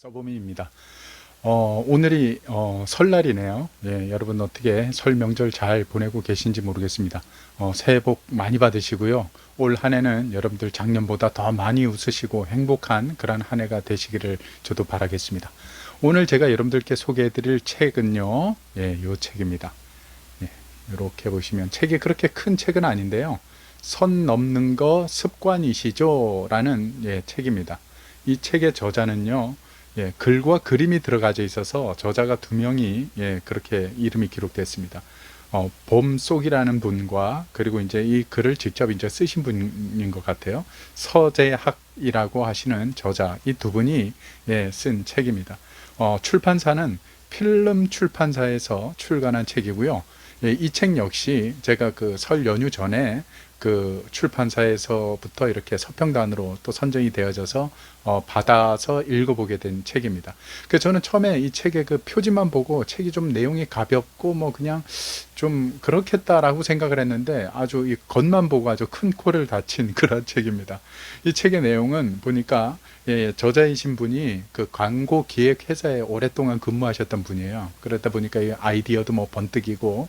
서보미입니다. 오늘이 설날이네요. 예, 여러분 어떻게 설 명절 잘 보내고 계신지 모르겠습니다. 새해 복 많이 받으시고요. 올 한 해는 여러분들 작년보다 더 많이 웃으시고 행복한 그런 한 해가 되시기를 저도 바라겠습니다. 오늘 제가 여러분들께 소개해 드릴 책은요. 예, 요 책입니다. 예, 이렇게 보시면 책이 그렇게 큰 책은 아닌데요. 선 넘는 거 습관이시죠? 라는 예, 책입니다. 이 책의 저자는요. 예, 글과 그림이 들어가져 있어서 저자가 두 명이 예, 그렇게 이름이 기록됐습니다. 봄속이라는 분과 그리고 이제 이 글을 직접 이제 쓰신 분인 것 같아요. 서재학이라고 하시는 저자 이 두 분이 예, 쓴 책입니다. 출판사는 필름 출판사에서 출간한 책이고요. 예, 이 책 역시 제가 그 설 연휴 전에 그 출판사에서부터 이렇게 서평단으로 또 선정이 되어져서 받아서 읽어보게 된 책입니다. 그래서 저는 처음에 이 책의 그 표지만 보고 책이 좀 내용이 가볍고 뭐 그냥 좀 그렇겠다라고 생각을 했는데 아주 이 겉만 보고 아주 큰 코를 다친 그런 책입니다. 이 책의 내용은 보니까 예, 저자이신 분이 그 광고 기획 회사에 오랫동안 근무하셨던 분이에요. 그러다 보니까 이 아이디어도 뭐 번뜩이고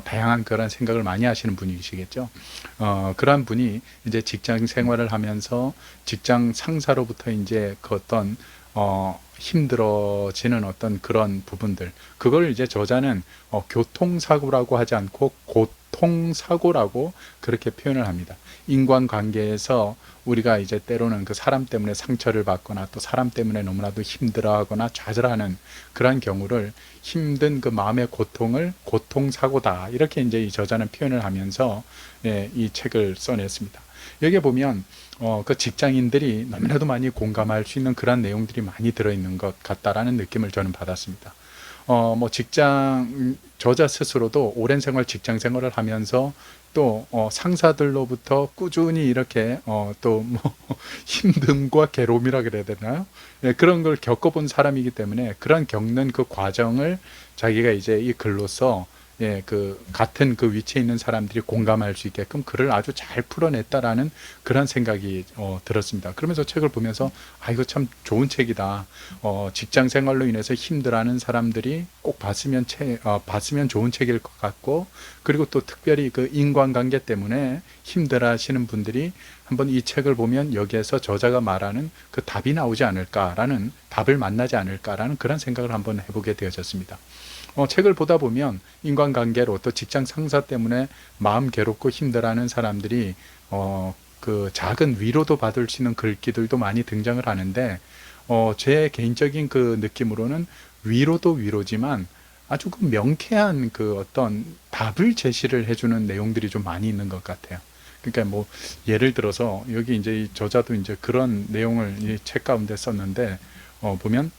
다양한 그런 생각을 많이 하시는 분이시겠죠. 그러한 분이 이제 직장 생활을 하면서 직장 상사로부터 이제 그 어떤 힘들어지는 어떤 그런 부분들, 그걸 이제 저자는 교통사고라고 하지 않고 고통사고라고 그렇게 표현을 합니다. 인간관계에서 우리가 이제 때로는 그 사람 때문에 상처를 받거나 또 사람 때문에 너무나도 힘들어하거나 좌절하는 그러한 경우를 힘든 그 마음의 고통을 고통사고다 이렇게 이제 이 저자는 표현을 하면서 예, 이 책을 써냈습니다. 여기에 보면 그 직장인들이 너무나도 많이 공감할 수 있는 그런 내용들이 많이 들어있는 것 같다라는 느낌을 저는 받았습니다. 뭐 저자 스스로도 오랜 생활 직장 생활을 하면서 또 상사들로부터 꾸준히 이렇게 또 뭐 힘듦과 괴로움이라 그래야 되나요? 예, 그런 걸 겪어본 사람이기 때문에 그런 겪는 그 과정을 자기가 이제 이 글로써 예, 그 같은 그 위치에 있는 사람들이 공감할 수 있게끔 글을 아주 잘 풀어냈다라는 그런 생각이 들었습니다. 그러면서 책을 보면서 아 이거 참 좋은 책이다. 직장 생활로 인해서 힘들어하는 사람들이 꼭 봤으면 좋은 책일 것 같고 그리고 또 특별히 그 인간관계 때문에 힘들어하시는 분들이 한번 이 책을 보면 여기에서 저자가 말하는 그 답이 나오지 않을까라는 답을 만나지 않을까라는 그런 생각을 한번 해보게 되어졌습니다. 책을 보다 보면 인간관계로 또 직장 상사 때문에 마음 괴롭고 힘들어하는 사람들이 그 작은 위로도 받을 수 있는 글귀들도 많이 등장을 하는데 제 개인적인 그 느낌으로는 위로도 위로지만 아주 그 명쾌한 그 어떤 답을 제시를 해주는 내용들이 좀 많이 있는 것 같아요. 그러니까 뭐 예를 들어서 여기 이제 이 저자도 이제 그런 내용을 이 책 가운데 썼는데 보면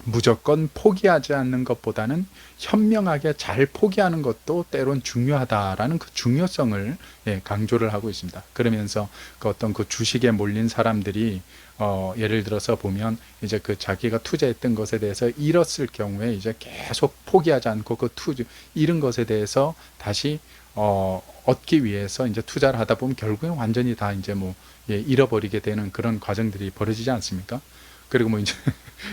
무조건 포기하지 않는 것보다는 현명하게 잘 포기하는 것도 때론 중요하다라는 그 중요성을 예, 강조를 하고 있습니다. 그러면서 그 어떤 그 주식에 몰린 사람들이 예를 들어서 보면 이제 그 자기가 투자했던 것에 대해서 잃었을 경우에 이제 계속 포기하지 않고 그 잃은 것에 대해서 다시 얻기 위해서 이제 투자를 하다 보면 결국엔 완전히 다 이제 뭐 예, 잃어버리게 되는 그런 과정들이 벌어지지 않습니까? 그리고 뭐 이제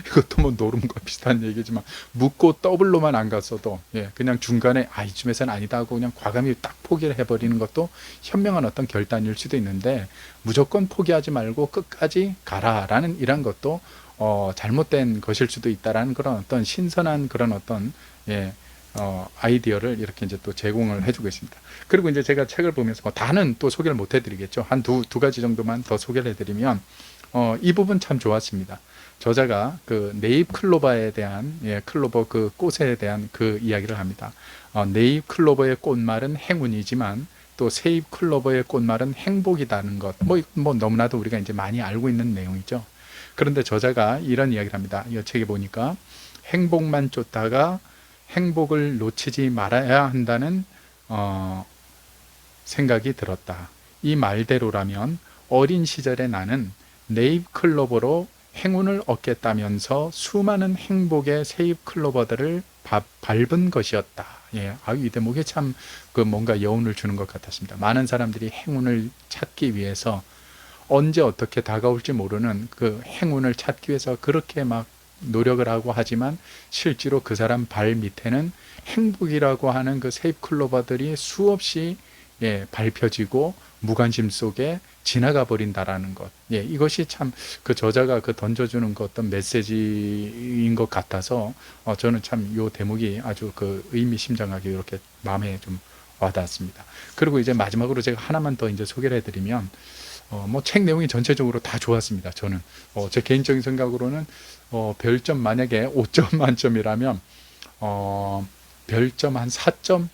이것도 뭐 노름과 비슷한 얘기지만 묻고 더블로만 안 갔어도 예, 그냥 중간에 이쯤에서는 아니다 하고 그냥 과감히 딱 포기를 해버리는 것도 현명한 어떤 결단일 수도 있는데 무조건 포기하지 말고 끝까지 가라라는 이런 것도 잘못된 것일 수도 있다라는 그런 어떤 신선한 그런 어떤 예, 아이디어를 이렇게 이제 또 제공을 해주고 있습니다. 그리고 이제 제가 책을 보면서 다는 또 소개를 못 해드리겠죠. 한 두 가지 정도만 더 소개를 해드리면 이 부분 참 좋았습니다. 저자가 그 네잎 클로버에 대한 예, 클로버 그 꽃에 대한 그 이야기를 합니다. 네잎 클로버의 꽃말은 행운이지만 또 새잎 클로버의 꽃말은 행복이라는 것. 뭐 너무나도 우리가 이제 많이 알고 있는 내용이죠. 그런데 저자가 이런 이야기를 합니다. 이 책에 보니까 행복만 쫓다가 행복을 놓치지 말아야 한다는 생각이 들었다. 이 말대로라면 어린 시절에 나는 네잎 클로버로 행운을 얻겠다면서 수많은 행복의 세잎 클로버들을 밟은 것이었다. 예, 이 대목에 참 그 뭔가 여운을 주는 것 같았습니다. 많은 사람들이 행운을 찾기 위해서 언제 어떻게 다가올지 모르는 그 행운을 찾기 위해서 그렇게 막 노력을 하고 하지만 실제로 그 사람 발 밑에는 행복이라고 하는 그 세입 클로버들이 수없이 밟혀지고 무관심 속에 지나가 버린다라는 것. 이것이 참 그 저자가 그 던져주는 그 어떤 메시지인 것 같아서 저는 참 요 대목이 아주 그 의미심장하게 이렇게 마음에 좀 와닿았습니다. 그리고 이제 마지막으로 제가 하나만 더 이제 소개를 해드리면 뭐 책 내용이 전체적으로 다 좋았습니다. 저는 제 개인적인 생각으로는 별점 만약에 5점 만점이라면 별점 한 4점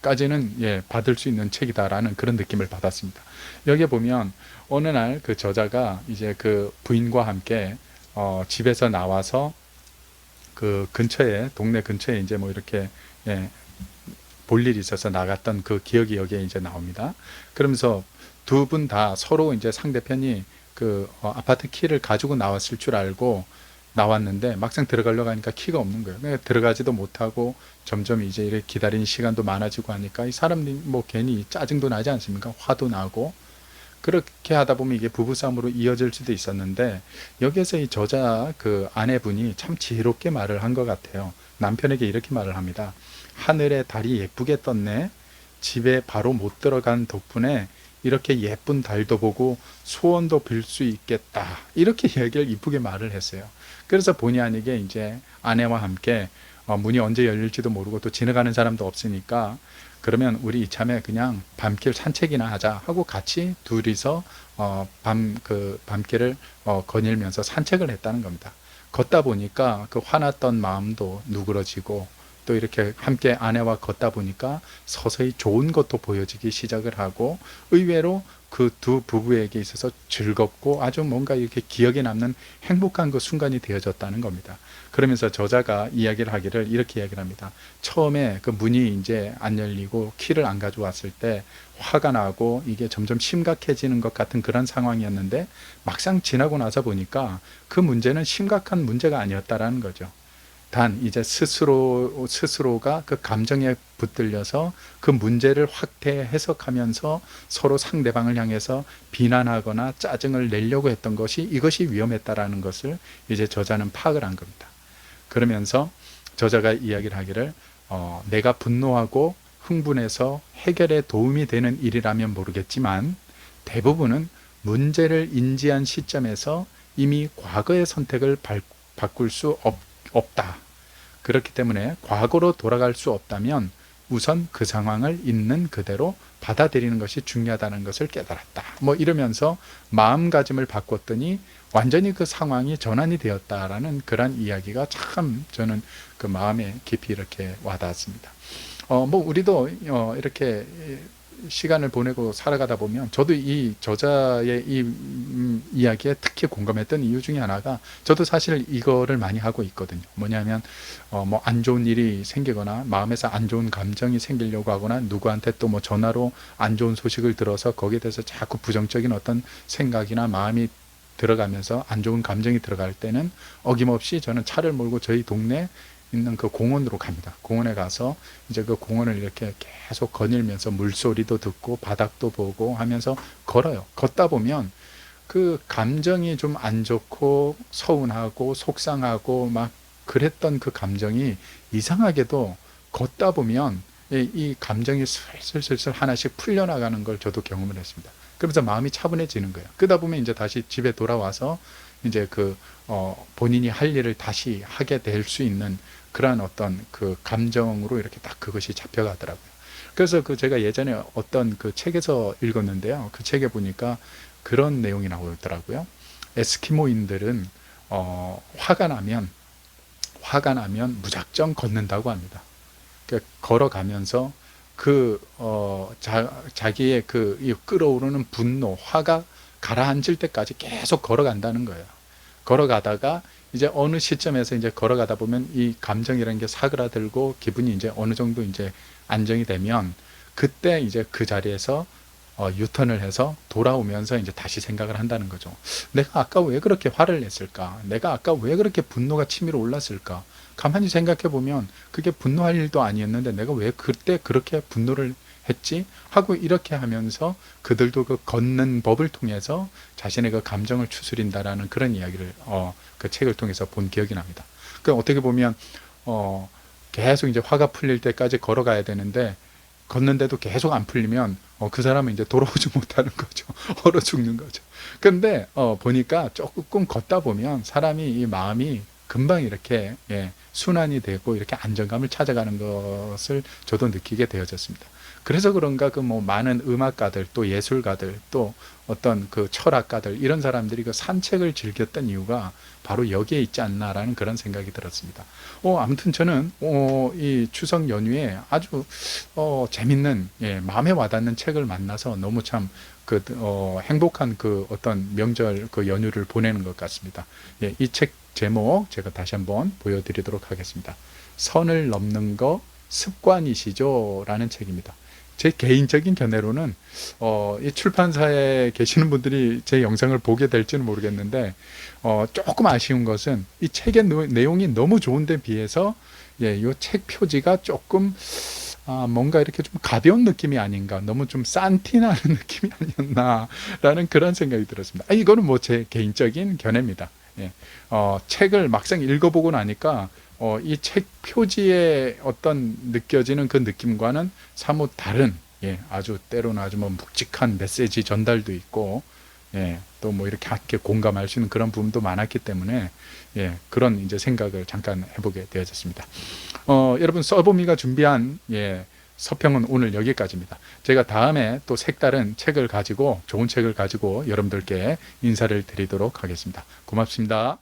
까지는 받을 수 있는 책이다라는 그런 느낌을 받았습니다. 여기에 보면 어느 날 그 저자가 이제 그 부인과 함께 집에서 나와서 그 근처에 동네 근처에 이제 뭐 이렇게 볼 일이 있어서 나갔던 그 기억이 여기에 이제 나옵니다. 그러면서 두 분 다 서로 이제 상대편이 그 아파트 키를 가지고 나왔을 줄 알고 나왔는데 막상 들어가려고 하니까 키가 없는 거예요. 들어가지도 못하고 점점 이제 이렇게 기다리는 시간도 많아지고 하니까 이 사람들이 뭐 괜히 짜증도 나지 않습니까? 화도 나고. 그렇게 하다 보면 이게 부부싸움으로 이어질 수도 있었는데 여기에서 이 저자 그 아내분이 참 지혜롭게 말을 한 것 같아요. 남편에게 이렇게 말을 합니다. 하늘에 달이 예쁘게 떴네. 집에 바로 못 들어간 덕분에 이렇게 예쁜 달도 보고 소원도 빌 수 있겠다. 이렇게 얘기를 이쁘게 말을 했어요. 그래서 본의 아니게 이제 아내와 함께 문이 언제 열릴지도 모르고 또 지나가는 사람도 없으니까 그러면 우리 이참에 그냥 밤길 산책이나 하자 하고 같이 둘이서 밤길을 거닐면서 산책을 했다는 겁니다. 걷다 보니까 그 화났던 마음도 누그러지고 또 이렇게 함께 아내와 걷다 보니까 서서히 좋은 것도 보여지기 시작을 하고 의외로 그 두 부부에게 있어서 즐겁고 아주 뭔가 이렇게 기억에 남는 행복한 그 순간이 되어졌다는 겁니다. 그러면서 저자가 이야기를 하기를 이렇게 이야기를 합니다. 처음에 그 문이 이제 안 열리고 키를 안 가져왔을 때 화가 나고 이게 점점 심각해지는 것 같은 그런 상황이었는데 막상 지나고 나서 보니까 그 문제는 심각한 문제가 아니었다라는 거죠. 단 이제 스스로가 그 감정에 붙들려서 그 문제를 확대 해석하면서 서로 상대방을 향해서 비난하거나 짜증을 내려고 했던 것이 이것이 위험했다라는 것을 이제 저자는 파악을 한 겁니다. 그러면서 저자가 이야기를 하기를 내가 분노하고 흥분해서 해결에 도움이 되는 일이라면 모르겠지만 대부분은 문제를 인지한 시점에서 이미 과거의 선택을 바꿀 수 없다. 그렇기 때문에 과거로 돌아갈 수 없다면 우선 그 상황을 있는 그대로 받아들이는 것이 중요하다는 것을 깨달았다. 뭐 이러면서 마음가짐을 바꿨더니 완전히 그 상황이 전환이 되었다라는 그런 이야기가 참 저는 그 마음에 깊이 이렇게 와닿았습니다. 뭐 우리도 이렇게 시간을 보내고 살아가다 보면 저도 이 저자의 이 이야기에 특히 공감했던 이유 중에 하나가 저도 사실 이거를 많이 하고 있거든요. 뭐냐면 뭐 안 좋은 일이 생기거나 마음에서 안 좋은 감정이 생기려고 하거나 누구한테 또 뭐 전화로 안 좋은 소식을 들어서 거기에 대해서 자꾸 부정적인 어떤 생각이나 마음이 들어가면서 안 좋은 감정이 들어갈 때는 어김없이 저는 차를 몰고 저희 동네 있는 그 공원으로 갑니다. 공원에 가서 이제 그 공원을 이렇게 계속 거닐면서 물소리도 듣고 바닥도 보고 하면서 걸어요. 걷다 보면 그 감정이 좀 안 좋고 서운하고 속상하고 막 그랬던 그 감정이 이상하게도 걷다 보면 이 감정이 슬슬슬슬 하나씩 풀려나가는 걸 저도 경험을 했습니다. 그러면서 마음이 차분해지는 거예요. 그러다 보면 이제 다시 집에 돌아와서 이제 그 본인이 할 일을 다시 하게 될 수 있는 그러한 어떤 그 감정으로 이렇게 딱 그것이 잡혀가더라고요. 그래서 그 제가 예전에 어떤 그 책에서 읽었는데요. 그 책에 보니까 그런 내용이 나오더라고요. 에스키모인들은 화가 나면 무작정 걷는다고 합니다. 그러니까 걸어가면서 자기의 그 끌어오르는 분노, 화가 가라앉을 때까지 계속 걸어간다는 거예요. 걸어가다가 이제 어느 시점에서 이제 걸어가다 보면 이 감정이라는 게 사그라들고 기분이 이제 어느 정도 이제 안정이 되면 그때 이제 그 자리에서 유턴을 해서 돌아오면서 이제 다시 생각을 한다는 거죠. 내가 아까 왜 그렇게 화를 냈을까? 내가 아까 왜 그렇게 분노가 치밀어 올랐을까? 가만히 생각해 보면 그게 분노할 일도 아니었는데 내가 왜 그때 그렇게 분노를 했지 하고 이렇게 하면서 그들도 그 걷는 법을 통해서 자신의 그 감정을 추스린다라는 그런 이야기를 그 책을 통해서 본 기억이 납니다. 그 어떻게 보면 계속 이제 화가 풀릴 때까지 걸어가야 되는데 걷는데도 계속 안 풀리면 그 사람은 이제 돌아오지 못하는 거죠. 얼어 죽는 거죠. 근데 보니까 조금 걷다 보면 사람이 이 마음이 금방 이렇게 순환이 되고 이렇게 안정감을 찾아가는 것을 저도 느끼게 되어졌습니다. 그래서 그런가 그 뭐 많은 음악가들 또 예술가들 또 어떤 그 철학가들 이런 사람들이 그 산책을 즐겼던 이유가 바로 여기에 있지 않나라는 그런 생각이 들었습니다. 아무튼 저는 이 추석 연휴에 아주 재밌는 마음에 와닿는 책을 만나서 너무 참 행복한 그 어떤 명절 그 연휴를 보내는 것 같습니다. 이 책 제목 제가 다시 한번 보여드리도록 하겠습니다. 선을 넘는 거 습관이시죠? 라는 책입니다. 제 개인적인 견해로는 이 출판사에 계시는 분들이 제 영상을 보게 될지는 모르겠는데 조금 아쉬운 것은 이 책의 내용이 너무 좋은데 비해서 이 책 표지가 조금 뭔가 이렇게 좀 가벼운 느낌이 아닌가, 너무 좀 싼티나는 느낌이 아니었나라는 그런 생각이 들었습니다. 이거는 뭐 제 개인적인 견해입니다. 책을 막상 읽어보고 나니까 이 책 표지에 어떤 느껴지는 그 느낌과는 사뭇 다른 아주 때로는 아주 뭐 묵직한 메시지 전달도 있고 또 뭐 이렇게 함께 공감할 수 있는 그런 부분도 많았기 때문에 그런 이제 생각을 잠깐 해보게 되어졌습니다. 여러분 써보미가 준비한 서평은 오늘 여기까지입니다. 제가 다음에 또 색다른 책을 가지고 좋은 책을 가지고 여러분들께 인사를 드리도록 하겠습니다. 고맙습니다.